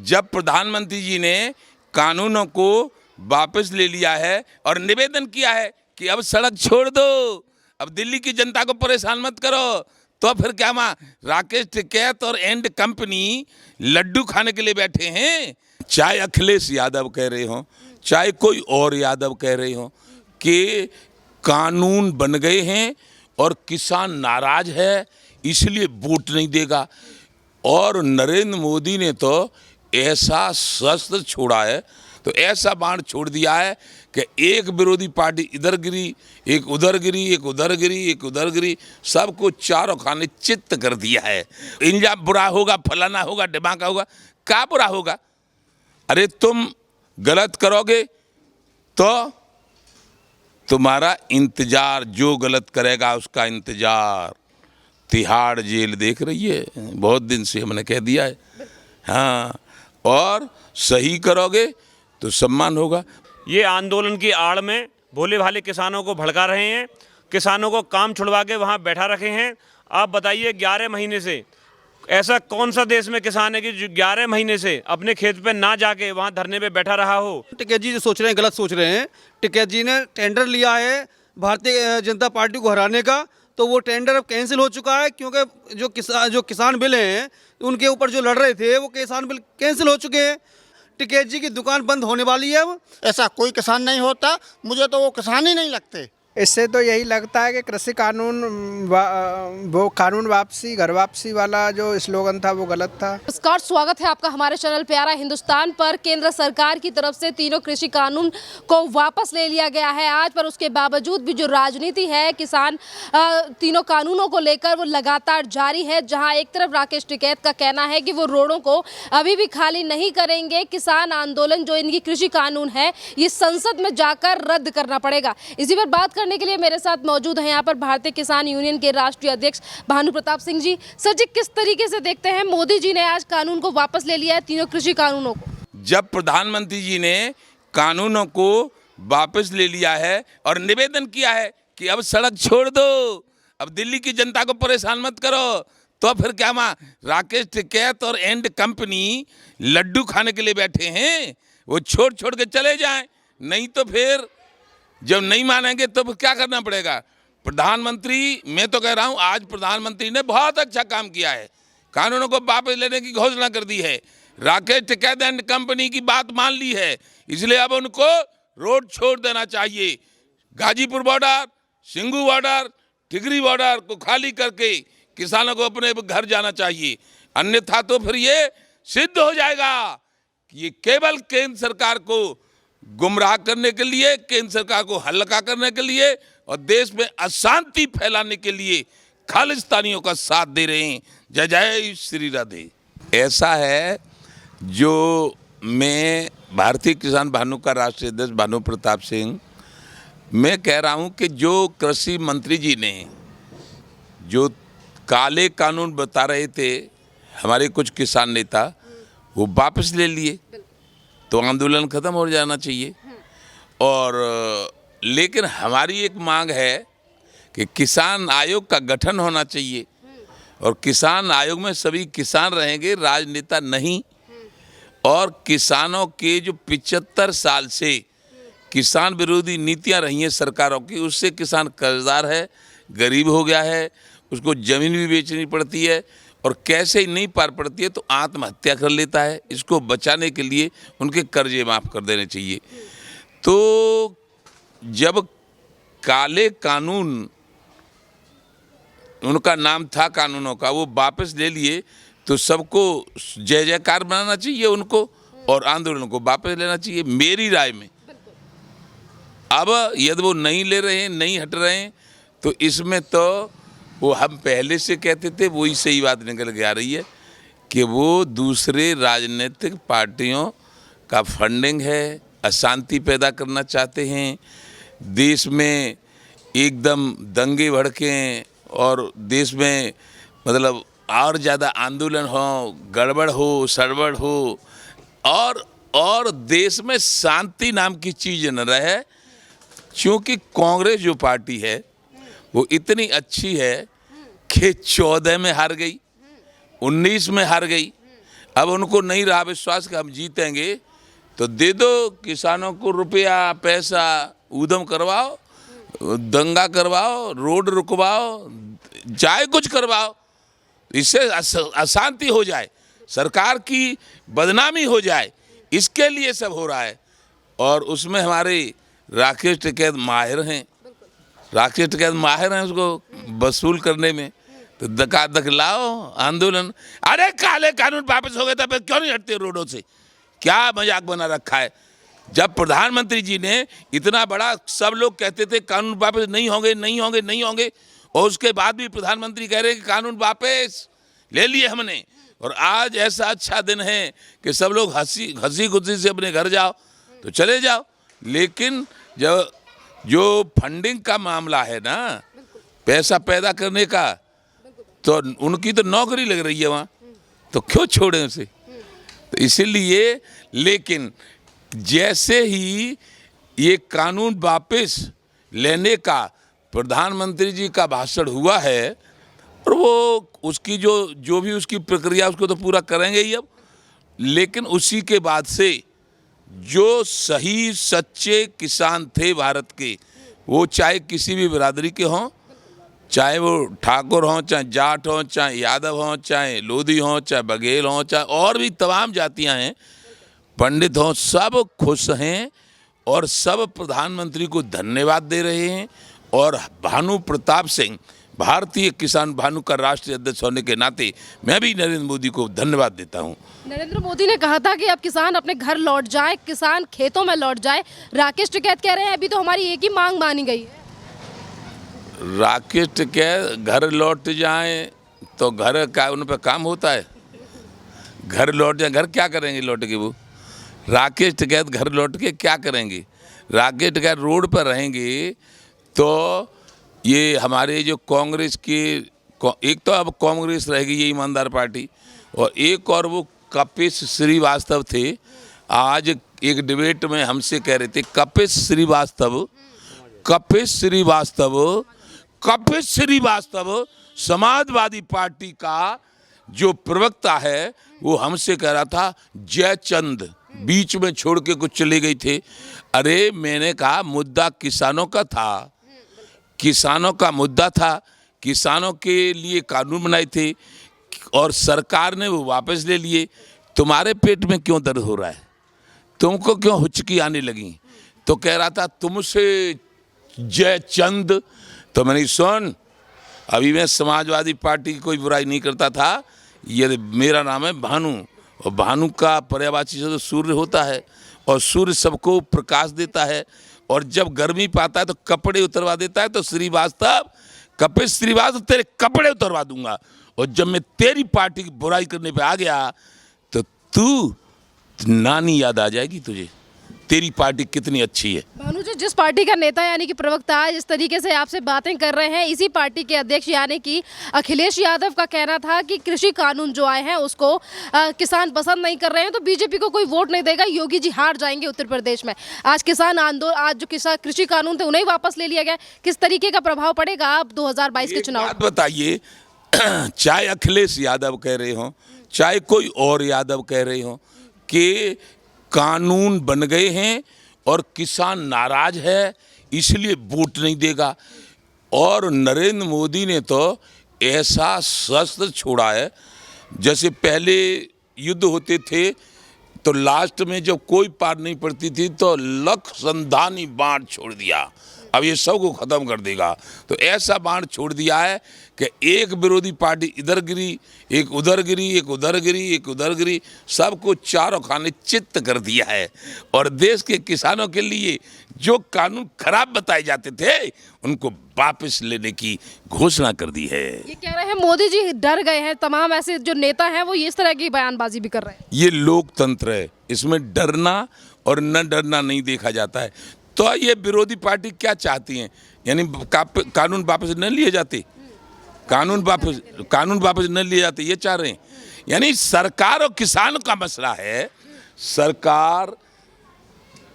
जब प्रधानमंत्री जी ने कानूनों को वापस ले लिया है और निवेदन किया है कि अब सड़क छोड़ दो, अब दिल्ली की जनता को परेशान मत करो, तो फिर क्या राकेश टिकैत और एंड कंपनी लड्डू खाने के लिए बैठे हैं। चाहे अखिलेश यादव कह रहे हो, चाहे कोई और यादव कह रहे हो कि कानून बन गए हैं और किसान नाराज है इसलिए वोट नहीं देगा। और नरेंद्र मोदी ने तो ऐसा शस्त्र छोड़ा है, तो ऐसा बाण छोड़ दिया है कि एक विरोधी पार्टी इधर गिरी, एक उधर गिरी, एक उधर गिरी, एक उधर गिरी, सबको चारों खाने चित्त कर दिया है। इंजा बुरा होगा, फलाना होगा, डिमाका होगा, क्या बुरा होगा? अरे तुम गलत करोगे तो तुम्हारा इंतजार, जो गलत करेगा उसका इंतजार तिहाड़ जेल देख रही है, बहुत दिन से हमने कह दिया है। हाँ, और सही करोगे तो सम्मान होगा। ये आंदोलन की आड़ में भोले भाले किसानों को भड़का रहे हैं, किसानों को काम छुड़वा के वहाँ बैठा रखे हैं। आप बताइए 11 महीने से ऐसा कौन सा देश में किसान है कि जो 11 महीने से अपने खेत पे ना जाके वहाँ धरने पे बैठा रहा हो? टिकैत जी जो सोच रहे हैं गलत सोच रहे हैं। टिकैत जी ने टेंडर लिया है भारतीय जनता पार्टी को हराने का, तो वो टेंडर अब कैंसिल हो चुका है, क्योंकि जो किसान बिल हैं उनके ऊपर जो लड़ रहे थे वो किसान बिल कैंसिल हो चुके हैं। टिकैत जी की दुकान बंद होने वाली है। अब ऐसा कोई किसान नहीं होता, मुझे तो वो किसान ही नहीं लगते। इससे तो यही लगता है कि कृषि कानून वो कानून वापसी, घर वापसी वाला जो स्लोगन था वो गलत था। नमस्कार, स्वागत है आपका हमारे चैनल प्यारा हिंदुस्तान पर। केंद्र सरकार की तरफ से तीनों कृषि कानून को वापस ले लिया गया है आज, पर उसके बावजूद भी जो राजनीति है किसान तीनों कानूनों को लेकर वो लगातार जारी है। जहां एक तरफ राकेश टिकैत का कहना है कि वो रोडों को अभी भी खाली नहीं करेंगे, किसान आंदोलन जो इनकी कृषि कानून है ये संसद में जाकर रद्द करना पड़ेगा। इसी पर बात करने के लिए मेरे साथ मौजूद हैं यहाँ पर भारतीय किसान यूनियन के राष्ट्रीय अध्यक्ष भानु प्रताप सिंह जी। सर जी, किस तरीके से देखते हैं मोदी जी ने आज कानून को वापस ले लिया है, तीनों कृषि कानूनों को? जब प्रधानमंत्री जी ने कानूनों को वापस ले लिया है और निवेदन किया है कि अब सड़क छोड़ दो, अब दिल्ली की जनता को परेशान मत करो, तो फिर क्या राकेश टिकैत और एंड कंपनी लड्डू खाने के लिए बैठे हैं। वो छोड़ छोड़ के चले जाएं, नहीं तो फिर जब नहीं मानेंगे तो क्या करना पड़ेगा? प्रधानमंत्री, मैं तो कह रहा हूं आज प्रधानमंत्री ने बहुत अच्छा काम किया है, कानूनों को वापस लेने की घोषणा कर दी है, राकेश टिकैत एंड कंपनी की बात मान ली है, इसलिए अब उनको रोड छोड़ देना चाहिए। गाजीपुर बॉर्डर, सिंगू बॉर्डर, टिकरी बॉर्डर को खाली करके किसानों को अपने घर जाना चाहिए, अन्यथा तो फिर ये सिद्ध हो जाएगा कि ये केवल केंद्र सरकार को गुमराह करने के लिए, केंद्र सरकार को हल्का करने के लिए और देश में अशांति फैलाने के लिए खालिस्तानियों का साथ दे रहे हैं। जय जय श्री राधे। ऐसा है, जो मैं भारतीय किसान भानु का राष्ट्रीय अध्यक्ष भानु प्रताप सिंह, मैं कह रहा हूं कि जो कृषि मंत्री जी ने जो काले कानून बता रहे थे हमारे कुछ किसान नेता, वो वापस ले लिए तो आंदोलन खत्म हो जाना चाहिए। और लेकिन हमारी एक मांग है कि किसान आयोग का गठन होना चाहिए और किसान आयोग में सभी किसान रहेंगे, राजनेता नहीं। और किसानों के जो 75 साल से किसान विरोधी नीतियां रही हैं सरकारों की, उससे किसान कर्जदार है, गरीब हो गया है, उसको ज़मीन भी बेचनी पड़ती है और कैसे ही नहीं पार पड़ती है तो आत्महत्या कर लेता है। इसको बचाने के लिए उनके कर्जे माफ़ कर देने चाहिए। तो जब काले कानून, उनका नाम था कानूनों का, वो वापस ले लिए तो सबको जय जयकार बनाना चाहिए उनको और आंदोलन को वापस लेना चाहिए मेरी राय में। अब यदि वो नहीं ले रहे हैं, नहीं हट रहे हैं, तो इसमें तो वो हम पहले से कहते थे वही सही बात निकल के आ रही है कि वो दूसरे राजनीतिक पार्टियों का फंडिंग है, अशांति पैदा करना चाहते हैं, देश में एकदम दंगे भड़कें और देश में मतलब और ज़्यादा आंदोलन हो, गड़बड़ हो, सड़बड़ हो और देश में शांति नाम की चीज़ न रहे। क्योंकि कांग्रेस जो पार्टी है वो इतनी अच्छी है कि 14 में हार गई, 19 में हार गई, अब उनको नहीं रहा विश्वास कि हम जीतेंगे, तो दे दो किसानों को रुपया पैसा, ऊधम करवाओ, दंगा करवाओ, रोड रुकवाओ, चाहे कुछ करवाओ, इससे अशांति हो जाए, सरकार की बदनामी हो जाए, इसके लिए सब हो रहा है। और उसमें हमारे राकेश टिकैत माहिर हैं, राकेश टिकैत माहिर हैं उसको वसूल करने में। तो धक लाओ आंदोलन, अरे काले कानून वापस हो गए तो फिर क्यों नहीं हटते रोडों से? क्या मजाक बना रखा है? जब प्रधानमंत्री जी ने इतना बड़ा, सब लोग कहते थे कानून वापस नहीं होंगे नहीं होंगे नहीं होंगे, और उसके बाद भी प्रधानमंत्री कह रहे हैं कि कानून वापस ले लिए हमने। और आज ऐसा अच्छा दिन है कि सब लोग हंसी खुशी से अपने घर जाओ तो चले जाओ। लेकिन जो फंडिंग का मामला है ना, पैसा पैदा करने का, तो उनकी तो नौकरी लग रही है वहाँ, तो क्यों छोड़ें उसे? तो इसीलिए, लेकिन जैसे ही ये कानून वापस लेने का प्रधानमंत्री जी का भाषण हुआ है, और वो उसकी जो भी उसकी प्रक्रिया उसको तो पूरा करेंगे ही अब, लेकिन उसी के बाद से जो सही सच्चे किसान थे भारत के, वो चाहे किसी भी बिरादरी के हों, चाहे वो ठाकुर हों, चाहे जाट हों, चाहे यादव हों, चाहे लोधी हों, चाहे बघेल हों, चाहे और भी तमाम जातियां हैं, पंडित हों, सब खुश हैं और सब प्रधानमंत्री को धन्यवाद दे रहे हैं। और भानु प्रताप सिंह, भारतीय किसान भानु का राष्ट्रीय अध्यक्ष होने के नाते मैं भी नरेंद्र मोदी को धन्यवाद देता हूं। नरेंद्र मोदी ने कहा था कि अब किसान अपने घर लौट जाए, किसान खेतों में लौट जाए। राकेश टिकैत कह रहे हैं अभी तो हमारी एक ही मांग मानी गई है। राकेश टिकैत घर लौट जाएं तो घर का उन पर काम होता है? घर लौट जाए, घर क्या करेंगे लौट के? वो राकेश टिकैत घर लौट के क्या करेंगे? राकेश टिकैत रोड पर रहेंगे तो ये हमारे जो कांग्रेस के, एक तो अब कांग्रेस रहेगी ये ईमानदार पार्टी, और एक और वो कपिल श्रीवास्तव थे, आज एक डिबेट में हमसे कह रहे थे कपिल श्रीवास्तव समाजवादी पार्टी का जो प्रवक्ता है, वो हमसे कह रहा था जयचंद बीच में छोड़ के कुछ चले गए थे। अरे मैंने कहा मुद्दा किसानों का था, किसानों का मुद्दा था, किसानों के लिए कानून बनाए थे और सरकार ने वो वापस ले लिए। तुम्हारे पेट में क्यों दर्द हो रहा है? तुमको क्यों हुचकी आने लगी? तो कह रहा था तुमसे जयचंद। तो मैंने सुन, अभी मैं समाजवादी पार्टी की कोई बुराई नहीं करता था, ये मेरा नाम है भानु, और भानु का पर्यायवाची से तो सूर्य होता है, और सूर्य सबको प्रकाश देता है, और जब गर्मी पाता है तो कपड़े उतरवा देता है। तो श्रीवास्तव, कपिल श्रीवास्तव, तेरे कपड़े उतरवा दूंगा। और जब मैं तेरी पार्टी की बुराई करने पे आ गया तो तू नानी याद आ जाएगी तुझे, तेरी पार्टी कितनी अच्छी है। भानु जी, जिस पार्टी का नेता यानी कि प्रवक्ता जिस तरीके से आपसे बातें कर रहे हैं, इसी पार्टी के अध्यक्ष यानी कि अखिलेश यादव का कहना था कि कृषि कानून जो आए हैं उसको किसान पसंद नहीं कर रहे हैं, तो बीजेपी को कोई वोट नहीं देगा, योगी जी हार जाएंगे उत्तर प्रदेश में। आज किसान आंदोलन, आज जो कृषि कानून थे उन्हें वापस ले लिया गया, किस तरीके का प्रभाव पड़ेगा अब 2022 के चुनाव? बात बताइए, चाहे अखिलेश यादव कह रहे हो, चाहे कोई और यादव कह रहे हो कि कानून बन गए हैं और किसान नाराज है इसलिए वोट नहीं देगा। और नरेंद्र मोदी ने तो ऐसा शस्त्र छोड़ा है, जैसे पहले युद्ध होते थे तो लास्ट में जब कोई पार नहीं पड़ती थी तो लख संधानी बाण छोड़ दिया, अब ये सब को ख़त्म कर देगा। तो ऐसा बाण छोड़ दिया है कि एक विरोधी पार्टी इधर गिरी, एक उधर गिरी, एक उधर गिरी, एक उधर गिरी, सबको चारों खाने चित्त कर दिया है। और देश के किसानों के लिए जो कानून खराब बताए जाते थे उनको वापस लेने की घोषणा कर दी है। ये कह रहे हैं मोदी जी डर गए हैं, तमाम ऐसे जो नेता हैं वो इस तरह की बयानबाजी भी कर रहे हैं। ये लोकतंत्र है, इसमें डरना और न डरना नहीं देखा जाता है। तो ये विरोधी पार्टी क्या चाहती हैं, यानी कानून वापस न लिए जाते, कानून वापस न लिए जाते, ये चाह रहे हैं। यानी सरकार और किसानों का मसला है, सरकार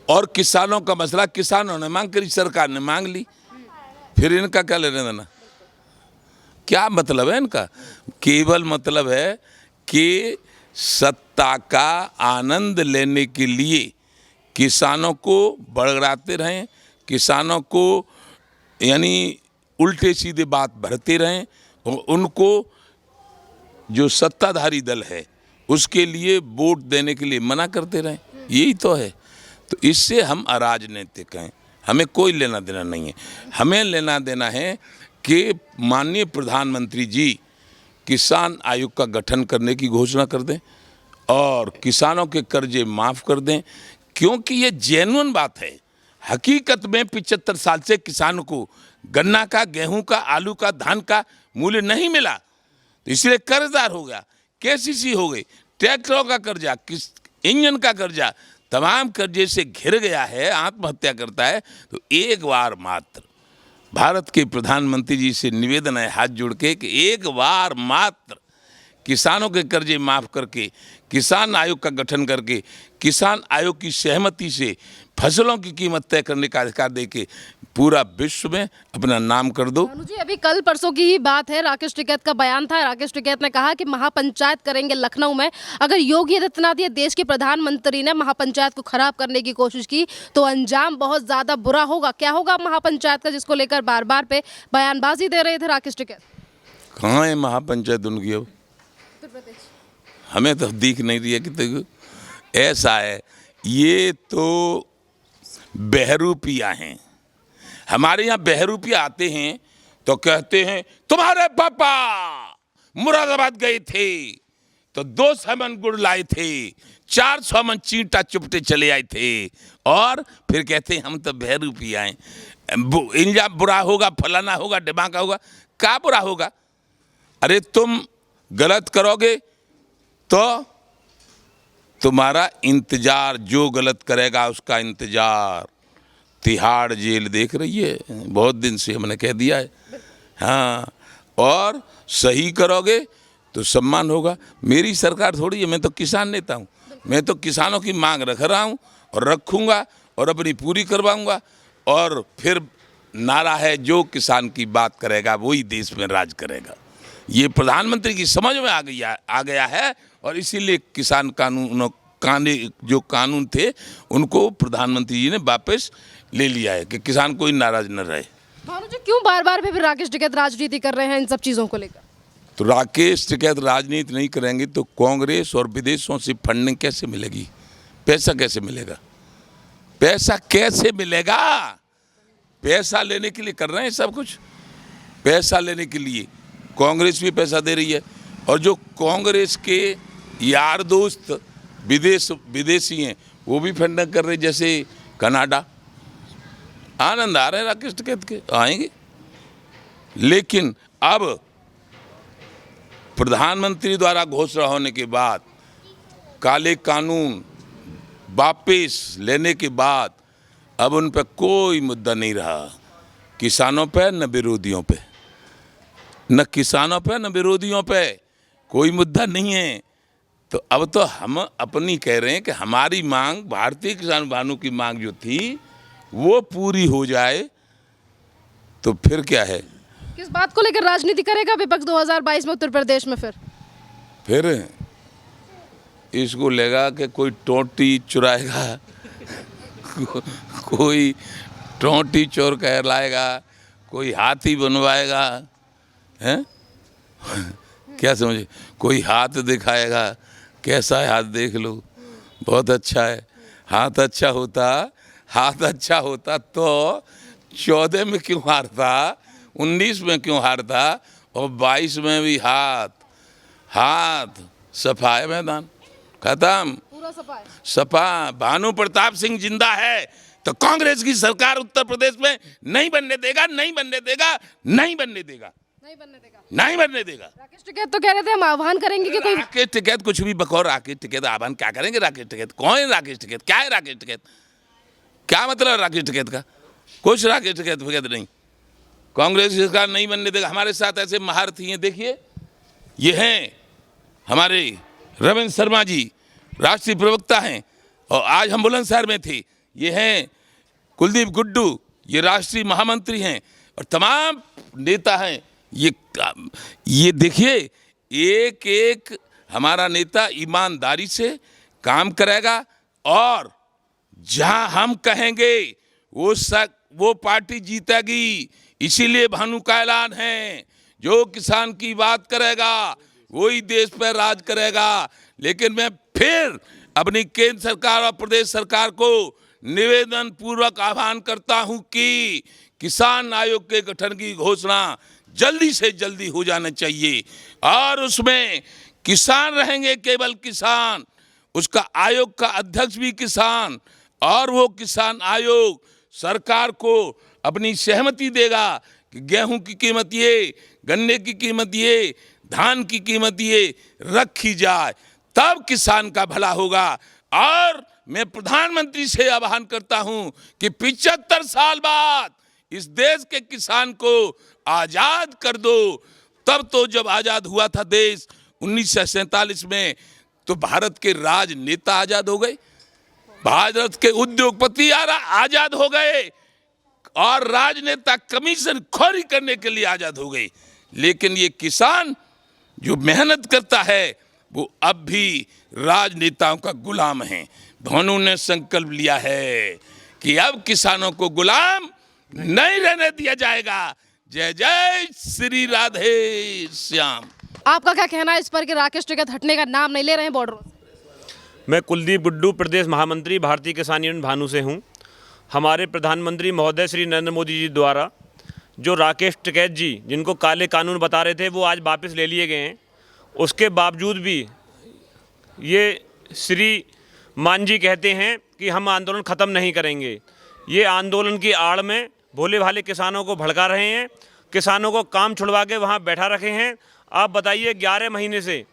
और किसानों का मसला, किसानों ने मांग करी, सरकार ने मांग ली, फिर इनका क्या लेना देना? क्या मतलब है इनका? केवल मतलब है कि सत्ता का आनंद लेने के लिए किसानों को बड़गड़ाते रहें, किसानों को यानी उल्टे सीधे बात भरते रहें और उनको जो सत्ताधारी दल है उसके लिए वोट देने के लिए मना करते रहें, यही तो है। तो इससे हम अराजनीतिक हैं, हमें कोई लेना देना नहीं है। हमें लेना देना है कि माननीय प्रधानमंत्री जी किसान आयोग का गठन करने की घोषणा कर दें और किसानों के कर्जे माफ़ कर दें, क्योंकि ये जेन्युइन बात है। हकीकत में 75 साल से किसानों को गन्ना का, गेहूं का, आलू का, धान का मूल्य नहीं मिला, तो इसलिए कर्जदार हो गया, केसीसी हो गई, ट्रैक्टरों का कर्जा, इंजन का कर्जा, तमाम कर्जे से घिर गया है, आत्महत्या करता है। तो एक बार मात्र भारत के प्रधानमंत्री जी से निवेदन है हाथ जोड़ के कि एक बार मात्र किसानों के कर्जे माफ़ करके, किसान आयोग का गठन करके, किसान आयोग की सहमति से फसलों की कीमत तय करने का अधिकार देके पूरा विश्व में अपना नाम कर दो। भानु जी, अभी कल परसों की ही बात है, राकेश टिकैत का बयान था। राकेश टिकैत ने कहा कि महापंचायत करेंगे लखनऊ में। अगर योगी आदित्यनाथ या देश के प्रधानमंत्री ने महापंचायत को खराब करने की कोशिश की तो अंजाम बहुत ज़्यादा बुरा होगा। क्या होगा महापंचायत का, जिसको लेकर बार बार पे बयानबाजी दे रहे थे राकेश टिकैत? कहाँ है महापंचायत उनकी? अब हमें तो दिख नहीं रही है कि ऐसा है। ये तो बहरूपिया हैं। हमारे यहाँ बहरूपिया आते हैं तो कहते हैं तुम्हारे पापा मुरादाबाद गए थे तो 200 मन गुड़ लाए थे, 400 मन चींटा चुपटे चले आए थे, और फिर कहते हैं हम तो बहरूपिया हैं। इंजा बुरा होगा, फलाना होगा, डिमाका होगा। क्या बुरा होगा? अरे तुम गलत करोगे तो तुम्हारा इंतजार, जो गलत करेगा उसका इंतजार तिहाड़ जेल देख रही है, बहुत दिन से हमने कह दिया है। हाँ, और सही करोगे तो सम्मान होगा। मेरी सरकार थोड़ी है, मैं तो किसान नेता हूँ, मैं तो किसानों की मांग रख रहा हूँ और रखूँगा और अपनी पूरी करवाऊँगा। और फिर नारा है, जो किसान की बात करेगा वही देश में राज करेगा। ये प्रधानमंत्री की समझ में आ गया है और इसीलिए किसान जो कानून थे उनको प्रधानमंत्री जी ने वापस ले लिया है कि किसान कोई नाराज न रहे। भानु जी, क्यों बार बार फिर राकेश टिकैत राजनीति कर रहे हैं इन सब चीज़ों को लेकर? तो राकेश टिकैत राजनीति नहीं करेंगे तो कांग्रेस और विदेशों से फंडिंग कैसे मिलेगी? पैसा कैसे मिलेगा? पैसा कैसे मिलेगा? पैसा लेने के लिए कर रहे हैं सब कुछ। पैसा लेने के लिए कांग्रेस भी पैसा दे रही है और जो कांग्रेस के यार दोस्त विदेशी हैं वो भी फंडिंग कर रहे हैं, जैसे कनाडा। आनंद आ रहे हैं राकेश टिकैत के, आएंगे। लेकिन अब प्रधानमंत्री द्वारा घोषणा होने के बाद, काले कानून वापस लेने के बाद, अब उन पर कोई मुद्दा नहीं रहा। किसानों पे न विरोधियों पे, न किसानों पे न विरोधियों पे कोई मुद्दा नहीं है। तो अब तो हम अपनी कह रहे हैं कि हमारी मांग, भारतीय किसान भानु की मांग जो थी वो पूरी हो जाए, तो फिर क्या है? किस बात को लेकर राजनीति करेगा विपक्ष 2022 में उत्तर प्रदेश में? फिर इसको लेगा कि कोई टोंटी चुराएगा, कोई टोंटी चोर कहलाएगा, कोई हाथी बनवाएगा, हैं? क्या समझे? कोई हाथ दिखाएगा, कैसा है हाथ देख लो, बहुत अच्छा है। हाथ अच्छा होता तो 14 में क्यों हारता, 19 में क्यों हारता, और 22 में भी हाथ सफा है, मैदान खत्म, पूरा सपा। भानु प्रताप सिंह जिंदा है तो कांग्रेस की सरकार उत्तर प्रदेश में नहीं बनने देगा, नहीं बनने देगा, नहीं बनने देगा, नहीं बनने देगा। राकेश टिकैत तो कह रहे थे हम आह्वान करेंगे कि कोई राकेश टिकैत कुछ भी बकौर। राकेश टिकैत आह्वान क्या करेंगे? राकेश टिकैत कौन है? राकेश टिकैत क्या है? राकेश टिकैत क्या मतलब? राकेश टिकैत का कुछ राकेश टिकैत नहीं। कांग्रेस की सरकार नहीं बनने देगा। हमारे साथ ऐसे महारथी हैं, देखिए ये हैं हमारे रविंद्र शर्मा जी, राष्ट्रीय प्रवक्ता हैं, और आज हम बुलंदशहर में थे। ये हैं कुलदीप गुड्डू, ये राष्ट्रीय महामंत्री हैं, और तमाम नेता हैं। ये देखिए एक एक हमारा नेता ईमानदारी से काम करेगा और जहां हम कहेंगे वो पार्टी जीतेगी। इसीलिए भानु का ऐलान है, जो किसान की बात करेगा वही देश पर राज करेगा। लेकिन मैं फिर अपनी केंद्र सरकार और प्रदेश सरकार को निवेदन पूर्वक आह्वान करता हूं कि किसान आयोग के गठन की घोषणा जल्दी से जल्दी हो जाना चाहिए और उसमें किसान रहेंगे, केवल किसान, उसका आयोग का अध्यक्ष भी किसान, और वो किसान आयोग सरकार को अपनी सहमति देगा कि गेहूं की कीमत ये, गन्ने की कीमत ये, धान की कीमत ये रखी जाए, तब किसान का भला होगा। और मैं प्रधानमंत्री से आह्वान करता हूं कि 75 साल बाद इस देश के किसान को आजाद कर दो। तब तो जब आजाद हुआ था देश 1947 में, तो भारत के राजनेता आजाद हो गए, भारत के उद्योगपति आजाद हो गए और राजनेता कमीशन खोरी करने के लिए आजाद हो गए। लेकिन ये किसान जो मेहनत करता है वो अब भी राजनेताओं का गुलाम है। भानु ने संकल्प लिया है कि अब किसानों को गुलाम नहीं रहने दिया जाएगा। जय जय श्री राधे श्याम। आपका क्या कहना है इस पर कि राकेश टिकैत हटने का नाम नहीं ले रहे हैं बॉर्डरों से? मैं कुलदीप गुड्डू, प्रदेश महामंत्री भारतीय किसान यूनियन भानु से हूं। हमारे प्रधानमंत्री महोदय श्री नरेंद्र मोदी जी द्वारा जो राकेश टिकैत जी, जिनको काले कानून बता रहे थे, वो आज वापस ले लिए गए हैं। उसके बावजूद भी ये श्री मान जी कहते हैं कि हम आंदोलन ख़त्म नहीं करेंगे। ये आंदोलन की आड़ में भोले भाले किसानों को भड़का रहे हैं, किसानों को काम छुड़वा के वहाँ बैठा रखे हैं। आप बताइए, 11 महीने से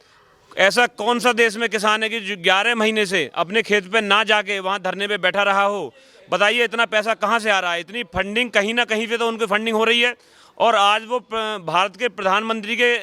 ऐसा कौन सा देश में किसान है कि जो 11 महीने से अपने खेत पे ना जाके वहाँ धरने पे बैठा रहा हो? बताइए इतना पैसा कहाँ से आ रहा है? इतनी फंडिंग कहीं ना कहीं पे तो उनकी फंडिंग हो रही है। और आज वो भारत के प्रधानमंत्री के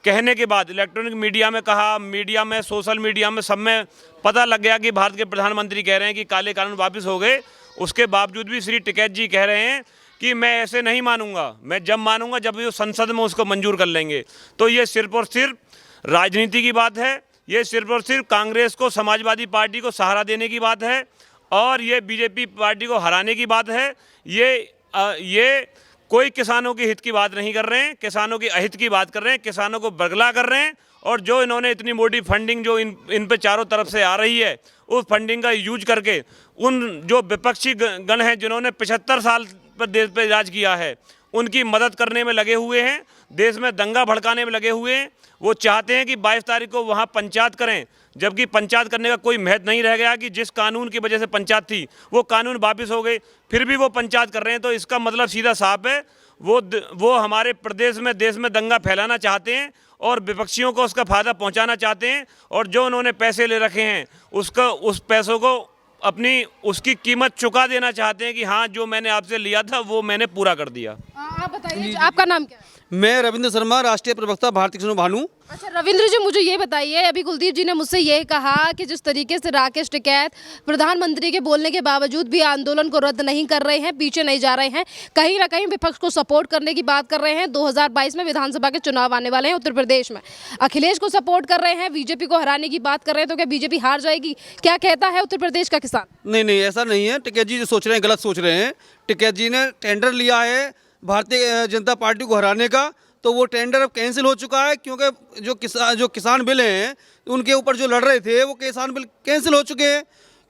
कहने के बाद इलेक्ट्रॉनिक मीडिया में कहा, मीडिया में, सोशल मीडिया में, सब में पता लग गया कि भारत के प्रधानमंत्री कह रहे हैं कि काले कानून वापस हो गए। उसके बावजूद भी श्री टिकैत जी कह रहे हैं कि मैं ऐसे नहीं मानूंगा, मैं जब मानूंगा जब वो संसद में उसको मंजूर कर लेंगे। तो ये सिर्फ और सिर्फ राजनीति की बात है, ये सिर्फ और सिर्फ कांग्रेस को, समाजवादी पार्टी को सहारा देने की बात है और ये बीजेपी पार्टी को हराने की बात है। ये कोई किसानों के हित की बात नहीं कर रहे हैं, किसानों के अहित की बात कर रहे हैं, किसानों को बरगला कर रहे हैं। और जो इन्होंने इतनी मोटी फंडिंग जो इन पे चारों तरफ से आ रही है, उस फंडिंग का यूज करके उन जो विपक्षी गण हैं जिन्होंने 75 साल पर देश पे राज किया है, उनकी मदद करने में लगे हुए हैं, देश में दंगा भड़काने में लगे हुए हैं। वो चाहते हैं कि 22 तारीख को वहाँ पंचायत करें, जबकि पंचायत करने का कोई महत्व नहीं रह गया कि जिस कानून की वजह से पंचायत थी वो कानून वापस हो गए, फिर भी वो पंचायत कर रहे हैं। तो इसका मतलब सीधा साफ है, वो हमारे प्रदेश में, देश में दंगा फैलाना चाहते हैं और विपक्षियों को उसका फ़ायदा पहुंचाना चाहते हैं। और जो उन्होंने पैसे ले रखे हैं उस पैसों को अपनी उसकी कीमत चुका देना चाहते हैं कि हाँ, जो मैंने आपसे लिया था वो मैंने पूरा कर दिया। आप बताइए, आपका नाम क्या है? मैं रविंद्र शर्मा, राष्ट्रीय प्रवक्ता भारतीय किसान भानु। अच्छा रविंद्र जी, मुझे ये बताइए, अभी कुलदीप जी ने मुझसे ये कहा कि जिस तरीके से राकेश टिकैत प्रधानमंत्री के बोलने के बावजूद भी आंदोलन को रद्द नहीं कर रहे हैं, पीछे नहीं जा रहे हैं, कहीं ना कहीं विपक्ष को सपोर्ट करने की बात कर रहे हैं। 2022 में विधानसभा के चुनाव आने वाले हैं उत्तर प्रदेश में, अखिलेश को सपोर्ट कर रहे हैं, बीजेपी को हराने की बात कर रहे हैं, तो क्या बीजेपी हार जाएगी? क्या कहता है उत्तर प्रदेश का किसान? नहीं, ऐसा नहीं है। टिकैत जी जो सोच रहे हैं गलत सोच रहे हैं। टिकैत जी ने टेंडर लिया है भारतीय जनता पार्टी को हराने का, तो वो टेंडर अब कैंसिल हो चुका है, क्योंकि जो किसान बिल हैं उनके ऊपर जो लड़ रहे थे वो किसान बिल कैंसिल हो चुके हैं।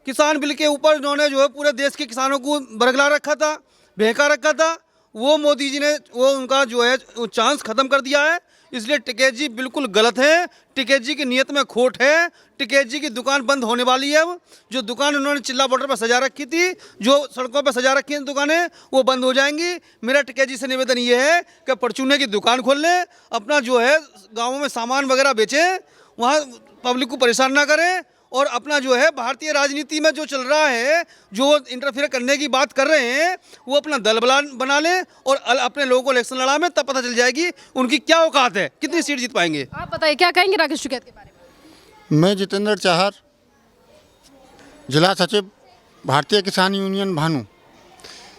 किसान बिल के ऊपर उन्होंने जो है पूरे देश के किसानों को बरगला रखा था, बहका रखा था, वो मोदी जी ने वो उनका जो है चांस ख़त्म कर दिया है। इसलिए टिकैत जी बिल्कुल गलत है, टिकैत जी की नीयत में खोट है। टिकैत जी की दुकान बंद होने वाली है। अब जो दुकान उन्होंने चिल्ला बॉर्डर पर सजा रखी थी, जो सड़कों पर सजा रखी हैं दुकानें, वो बंद हो जाएंगी। मेरा टिकैत जी से निवेदन ये है कि परचूने की दुकान खोल लें, अपना जो है गाँवों में सामान वगैरह बेचें, वहाँ पब्लिक को परेशान ना करें, और अपना जो है भारतीय राजनीति में जो चल रहा है, जो इंटरफेयर करने की बात कर रहे हैं, वो अपना दल बना लें और अपने लोगों को इलेक्शन लड़ा में, तब पता चल जाएगी उनकी क्या औकात है, कितनी सीट जीत पाएंगे। आप बताइए क्या कहेंगे राकेश टिकैत के बारे में? मैं जितेंद्र चाहर, जिला सचिव भारतीय किसान यूनियन भानु।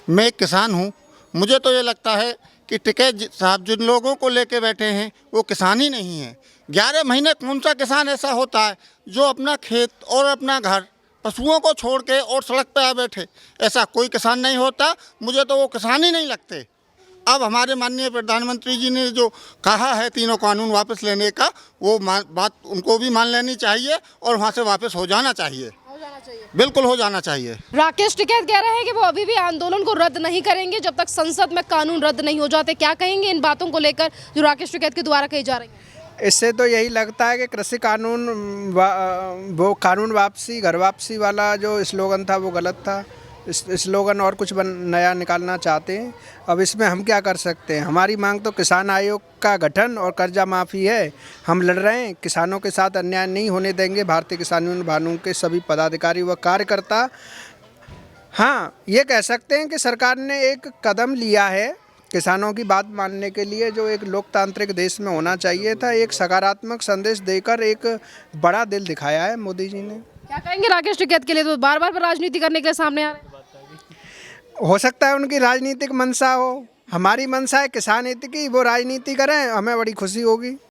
मैं एक किसान हूँ। मुझे तो ये लगता है कि टिकैत साहब जिन लोगों को लेके बैठे हैं वो किसान ही नहीं हैं। 11 महीने कौन सा किसान ऐसा होता है जो अपना खेत और अपना घर पशुओं को छोड़ के और सड़क पे आ बैठे? ऐसा कोई किसान नहीं होता। मुझे तो वो किसान ही नहीं लगते। अब हमारे माननीय प्रधानमंत्री जी ने जो कहा है तीनों कानून वापस लेने का, वो बात उनको भी मान लेनी चाहिए और वहाँ से वापस हो जाना चाहिए। बिल्कुल हो जाना चाहिए। राकेश टिकैत कह रहे हैं कि वो अभी भी आंदोलन को रद्द नहीं करेंगे जब तक संसद में कानून रद्द नहीं हो जाते। क्या कहेंगे इन बातों को लेकर जो राकेश टिकैत के द्वारा कही जा रही है? इससे तो यही लगता है कि कृषि कानून वो कानून वापसी घर वापसी वाला जो स्लोगन था वो गलत था। स्लोगन और कुछ नया निकालना चाहते हैं। अब इसमें हम क्या कर सकते हैं? हमारी मांग तो किसान आयोग का गठन और कर्जा माफ़ी है। हम लड़ रहे हैं, किसानों के साथ अन्याय नहीं होने देंगे। भारतीय किसान यूनियन भानु के सभी पदाधिकारी व कार्यकर्ता, हाँ ये कह सकते हैं कि सरकार ने एक कदम लिया है किसानों की बात मानने के लिए, जो एक लोकतांत्रिक देश में होना चाहिए था। एक सकारात्मक संदेश देकर एक बड़ा दिल दिखाया है मोदी जी ने। क्या कहेंगे राकेश टिकैत के लिए तो बार बार राजनीति करने के लिए सामने आ रहे हैं? हो सकता है उनकी राजनीतिक मंशा हो। हमारी मंशा है किसान हित की, वो राजनीति करें, हमें बड़ी खुशी होगी।